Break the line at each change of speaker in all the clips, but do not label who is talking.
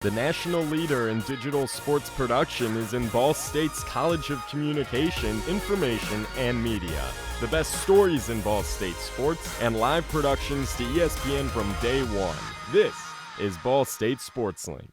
The national leader in digital sports production is in Ball State's College of Communication, Information, and Media. The best stories in Ball State sports and live productions to ESPN from day one. This is Ball State Sports Link.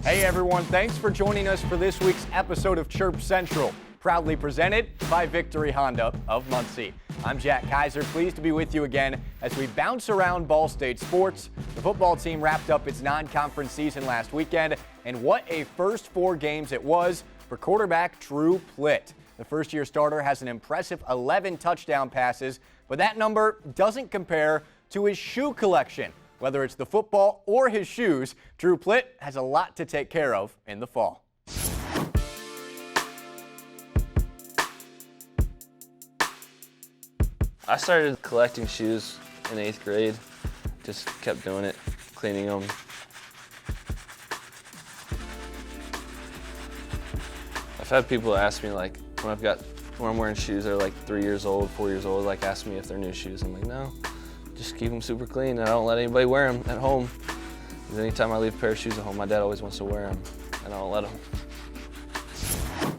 Hey everyone, thanks for joining us for this week's episode of Chirp Central, proudly presented by Victory Honda of Muncie. I'm Jack Kaiser, pleased to be with you again as we bounce around Ball State sports. The football team wrapped up its non-conference season last weekend, and what a first 4 games it was for quarterback Drew Plitt. The first-year starter has an impressive 11 touchdown passes, but that number doesn't compare to his shoe collection. Whether it's the football or his shoes, Drew Plitt has a lot to take care of in the fall.
I started collecting shoes in 8th grade. Just kept doing it, cleaning them. I've had people ask me, like, when I'm wearing shoes that are like 3 years old, 4 years old, like ask me if they're new shoes. I'm like, no, just keep them super clean. I don't let anybody wear them at home. Because anytime I leave a pair of shoes at home, my dad always wants to wear them, and I don't let him.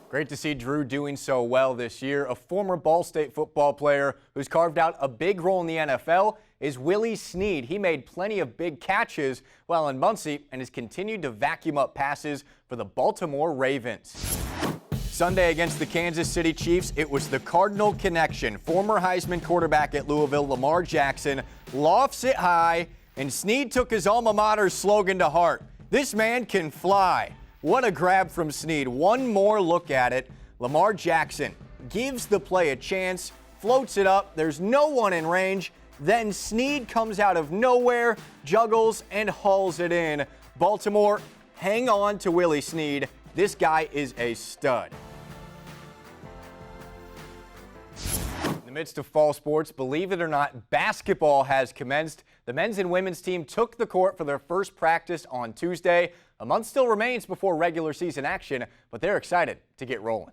Great to see Drew doing so well this year. A former Ball State football player who's carved out a big role in the NFL is Willie Snead. He made plenty of big catches while in Muncie and has continued to vacuum up passes for the Baltimore Ravens. Sunday against the Kansas City Chiefs, it was the Cardinal connection. Former Heisman quarterback at Louisville, Lamar Jackson, lofts it high, and Snead took his alma mater's slogan to heart. This man can fly. What a grab from Snead. One more look at it. Lamar Jackson gives the play a chance, floats it up. There's no one in range. Then Snead comes out of nowhere, juggles, and hauls it in. Baltimore, hang on to Willie Snead. This guy is a stud. In the midst of fall sports, believe it or not, basketball has commenced. The men's and women's team took the court for their first practice on Tuesday. A month still remains before regular season action, but they're excited to get rolling.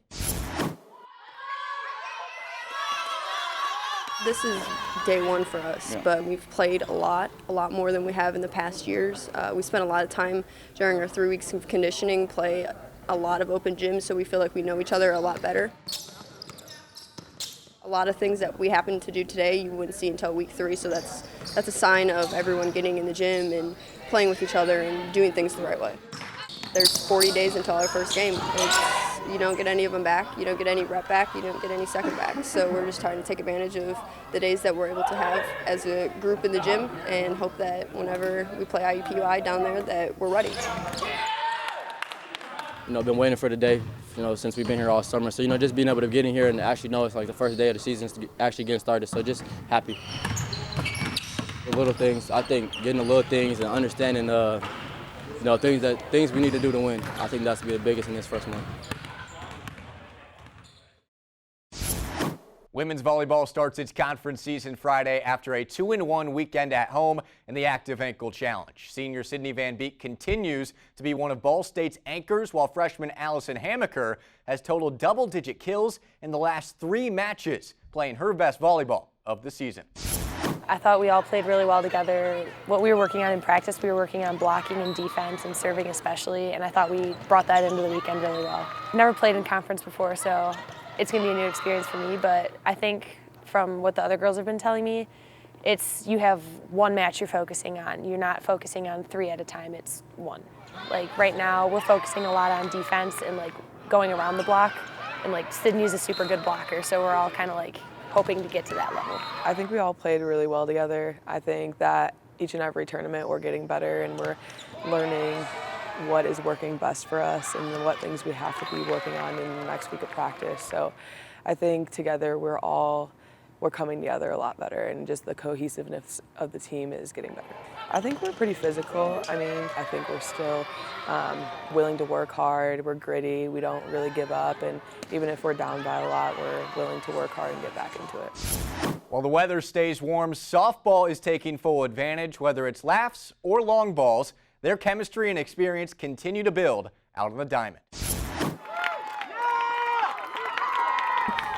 This is day one for us, but we've played a lot more than we have in the past years. We spent a lot of time during our 3 weeks of conditioning, play a lot of open gyms, so we feel like we know each other a lot better. A lot of things that we happen to do today you wouldn't see until week 3, so that's a sign of everyone getting in the gym and playing with each other and doing things the right way. There's 40 days until our first game. You don't get any of them back, you don't get any rep back, you don't get any second back. So we're just trying to take advantage of the days that we're able to have as a group in the gym and hope that whenever we play IUPUI down there that we're ready.
Been waiting for the day, since we've been here all summer. So, just being able to get in here and actually know it's like the first day of the season to actually getting started. So just happy. The little things, I think getting the little things and understanding, things we need to do to win. I think that's be the biggest in this first month.
Women's volleyball starts its conference season Friday after a 2-1 weekend at home in the Active Ankle Challenge. Senior Sydney Van Beek continues to be one of Ball State's anchors, while freshman Allison Hamaker has totaled double-digit kills in the last 3 matches, playing her best volleyball of the season.
I thought we all played really well together. What we were working on in practice, we were working on blocking and defense and serving especially, and I thought we brought that into the weekend really well. Never played in conference before, so it's going to be a new experience for me, but I think from what the other girls have been telling me, you have one match you're focusing on. You're not focusing on 3 at a time, it's 1. Like right now, we're focusing a lot on defense and like going around the block, and like Sydney's a super good blocker, so we're all kind of like hoping to get to that level.
I think we all played really well together. I think that each and every tournament we're getting better and we're learning what is working best for us and what things we have to be working on in the next week of practice. So I think together we're coming together a lot better, and just the cohesiveness of the team is getting better. I think we're pretty physical. I think we're still willing to work hard. We're gritty. We don't really give up, and even if we're down by a lot, we're willing to work hard and get back into it.
While the weather stays warm, softball is taking full advantage. Whether it's laughs or long balls, their chemistry and experience continue to build out on the diamond.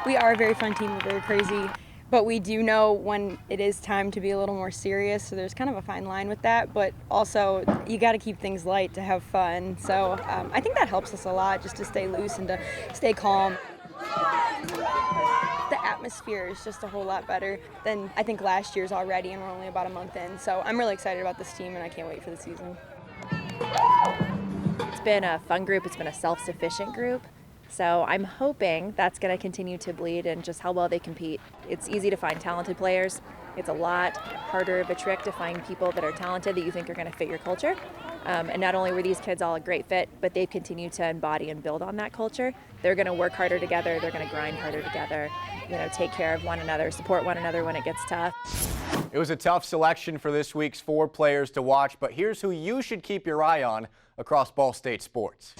We are a very fun team. We're very crazy. But we do know when it is time to be a little more serious, so there's kind of a fine line with that, but also you got to keep things light to have fun. So I think that helps us a lot, just to stay loose and to stay calm. The atmosphere is just a whole lot better than I think last year's already, and we're only about a month in. So I'm really excited about this team, and I can't wait for the season.
It's been a fun group. It's been a self-sufficient group. So I'm hoping that's going to continue to bleed in just how well they compete. It's easy to find talented players. It's a lot harder of a trick to find people that are talented that you think are going to fit your culture. And not only were these kids all a great fit, but they've continued to embody and build on that culture. They're going to work harder together. They're going to grind harder together, take care of one another, support one another when it gets tough.
It was a tough selection for this week's 4 players to watch, but here's who you should keep your eye on across Ball State sports.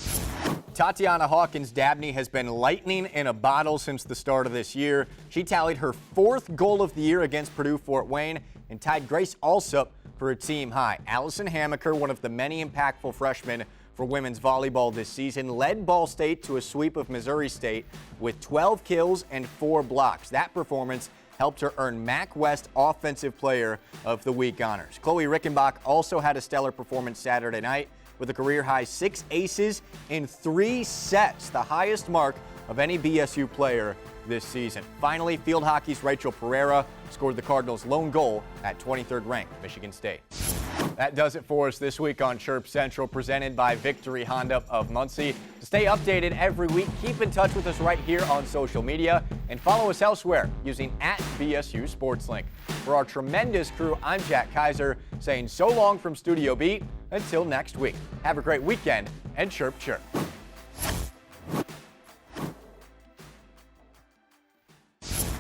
Tatiana Hawkins-Dabney has been lightning in a bottle since the start of this year. She tallied her 4th goal of the year against Purdue-Fort Wayne and tied Grace Alsup for a team high. Allison Hamaker, one of the many impactful freshmen for women's volleyball this season, led Ball State to a sweep of Missouri State with 12 kills and 4 blocks. That performance helped her earn MAC West Offensive Player of the Week honors. Chloe Rickenbach also had a stellar performance Saturday night with a career-high 6 aces in 3 sets, the highest mark of any BSU player this season. Finally, field hockey's Rachel Pereira scored the Cardinals' lone goal at 23rd ranked Michigan State. That does it for us this week on Chirp Central, presented by Victory Honda of Muncie. To stay updated every week, keep in touch with us right here on social media and follow us elsewhere using @BSU SportsLink. For our tremendous crew, I'm Jack Kaiser saying so long from Studio B until next week. Have a great weekend and chirp chirp.